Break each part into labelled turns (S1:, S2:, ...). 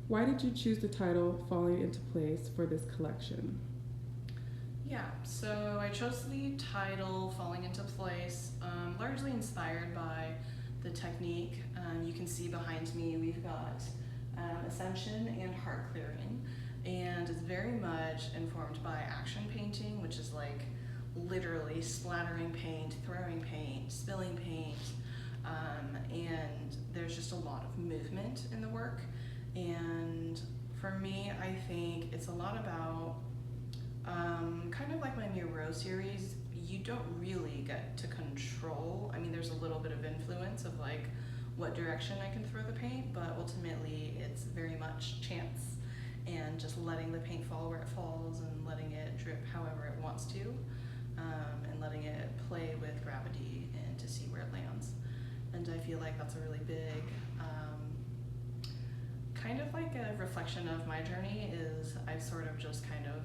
S1: Why did you choose the title Falling into Place for this collection?
S2: Yeah, so I chose the title Falling into Place, largely inspired by the technique. You can see behind me we've got Ascension and Heart Clearing, and it's very much informed by action painting, which is like literally splattering paint, throwing paint, spilling paint, and there's just a lot of movement in the work. And for me, I think it's a lot about kind of like my Miro series, you don't really get to control. I mean, there's a little bit of influence of like what direction I can throw the paint, but ultimately it's very much chance and just letting the paint fall where it falls and letting it drip however it wants to, and letting it play with gravity and to see where it lands. And I feel like that's a really big kind of like a reflection of my journey is I've sort of just kind of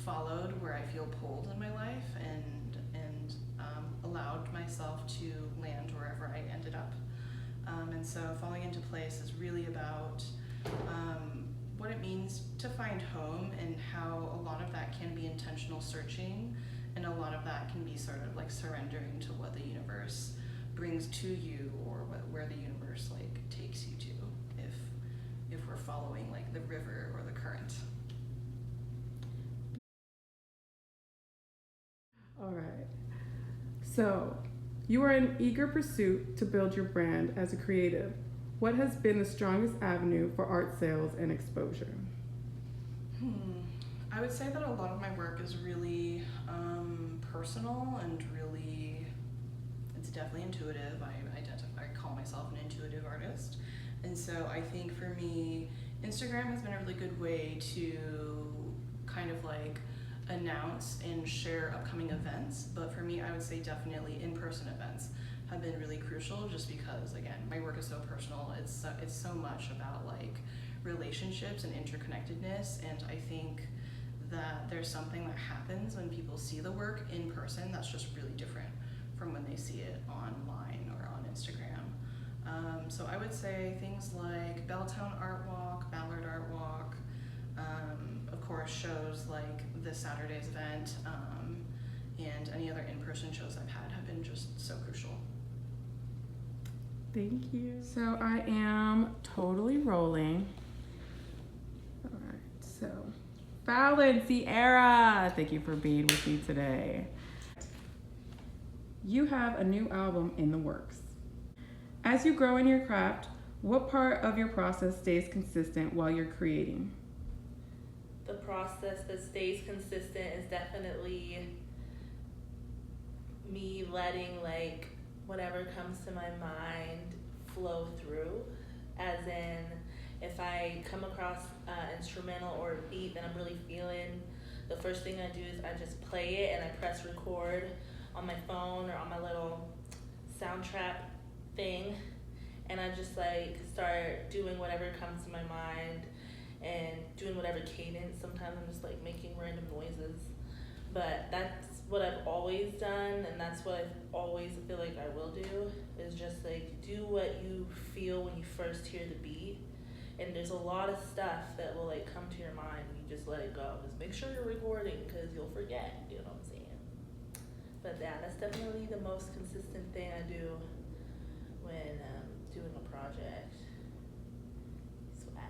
S2: followed where I feel pulled in my life and allowed myself to land wherever I ended up. And so Falling into Place is really about what it means to find home and how a lot of that can be intentional searching and a lot of that can be sort of like surrendering to what the universe brings to you or where the universe like takes you to if we're following like the river or the current.
S1: All right. So, you are in eager pursuit to build your brand as a creative. What has been the strongest avenue for art sales and exposure?
S2: I would say that a lot of my work is really personal and really, it's definitely intuitive. I call myself an intuitive artist. And so I think for me, Instagram has been a really good way to kind of like announce and share upcoming events, but for me I would say definitely in-person events have been really crucial just because again my work is so personal. It's so much about like relationships and interconnectedness, and I think that there's something that happens when people see the work in person that's just really different from when they see it online or on Instagram. So I would say things like Belltown Art Walk, Ballard Art Walk, of course shows like this Saturday's event, and any other in-person shows I've had have been just so crucial.
S1: Thank you. So I am totally rolling. All right, so Falon, Sierra, thank you for being with me today. You have a new album in the works. As you grow in your craft, what part of your process stays consistent while you're creating?
S3: The process that stays consistent is definitely me letting like whatever comes to my mind flow through. As in, if I come across an instrumental or a beat that I'm really feeling, the first thing I do is I just play it and I press record on my phone or on my little soundtrack thing, and I just like start doing whatever comes to my mind and doing whatever cadence. Sometimes I'm just like making random noises, but that's what I've always done, and that's what I always feel like I will do, is just like do what you feel when you first hear the beat. And there's a lot of stuff that will like come to your mind and you just let it go. Just make sure you're recording because you'll forget, you know what I'm saying? But yeah, that's definitely the most consistent thing I do when doing a project. Swag.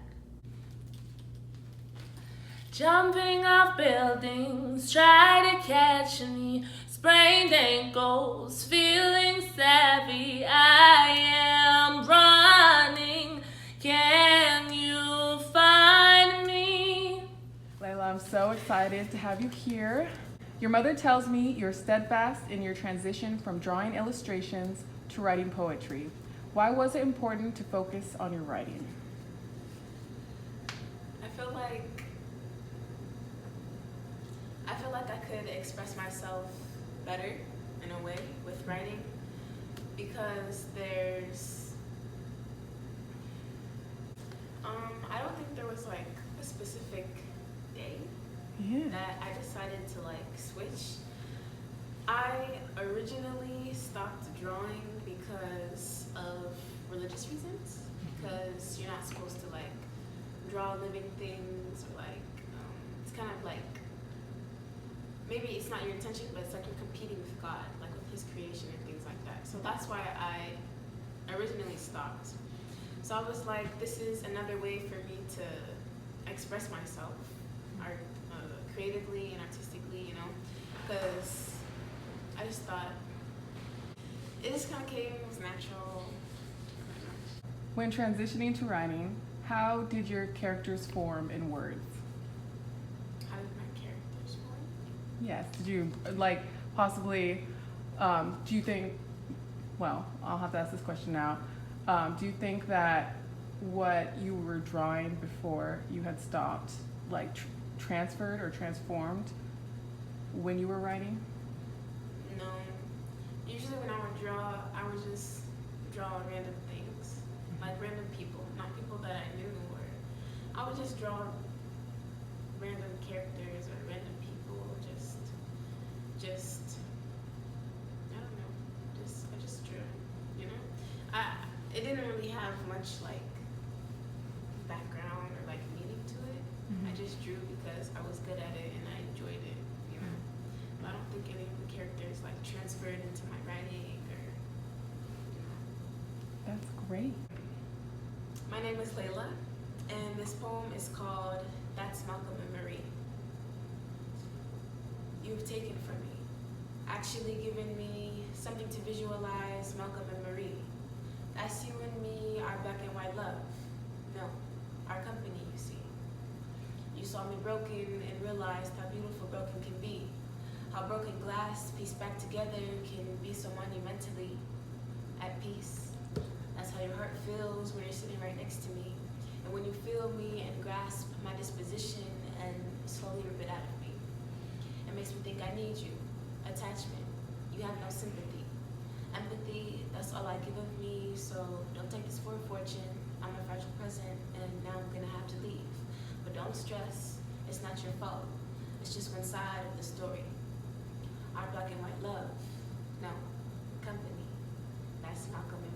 S3: Jumping off buildings, try to catch me, sprained ankles, feeling savvy. I am running, can you find me?
S1: Laila, I'm so excited to have you here. Your mother tells me you're steadfast in your transition from drawing illustrations to writing poetry. Why was it important to focus on your writing?
S4: I feel like I could express myself better in a way with writing, because there's I don't think there was like a specific day that I decided to like switch. I originally stopped drawing because of religious reasons, because you're not supposed to like draw living things, or like it's kind of like maybe it's not your intention, but it's like you're competing with God, like with His creation and things like that. So that's why I originally stopped. So I was like, this is another way for me to express myself, art, creatively and artistically, you know, because I just thought it just kind of came, it was natural.
S1: When transitioning to writing, how did your characters form in words?
S4: How did my characters form?
S1: Yes, did you, like, possibly, do you think, well, I'll have to ask this question now. Do you think that what you were drawing before you had stopped, like, transferred or transformed when you were writing?
S4: No. Usually when I would draw, I would just draw random things, like random people, not people that I knew, or I would just draw random characters or random people, just I don't know, I just drew, you know. It didn't really have much like background or like meaning to it.
S1: Mm-hmm.
S4: I just drew because I was good at it and I enjoyed it, you know. But I don't think any of the characters like transferred into my writing or, you know.
S1: That's great.
S4: My name is Laila, and this poem is called That's Malcolm and Marie. You've taken from me, actually given me something to visualize Malcolm and Marie. That's you and me, our black and white love. No, our company, you see. You saw me broken and realized how beautiful broken can be. How broken glass pieced back together can be so monumentally at peace. That's how your heart feels when you're sitting right next to me. And when you feel me and grasp my disposition and slowly rip it out of me. It makes me think I need you. Attachment. You have no sympathy. Empathy, that's all I give of me, so don't take this for a fortune. I'm a fragile present, and now I'm gonna have to leave. But don't stress, it's not your fault. It's just one side of the story. Our black and white love. No, company. That's Malcolm and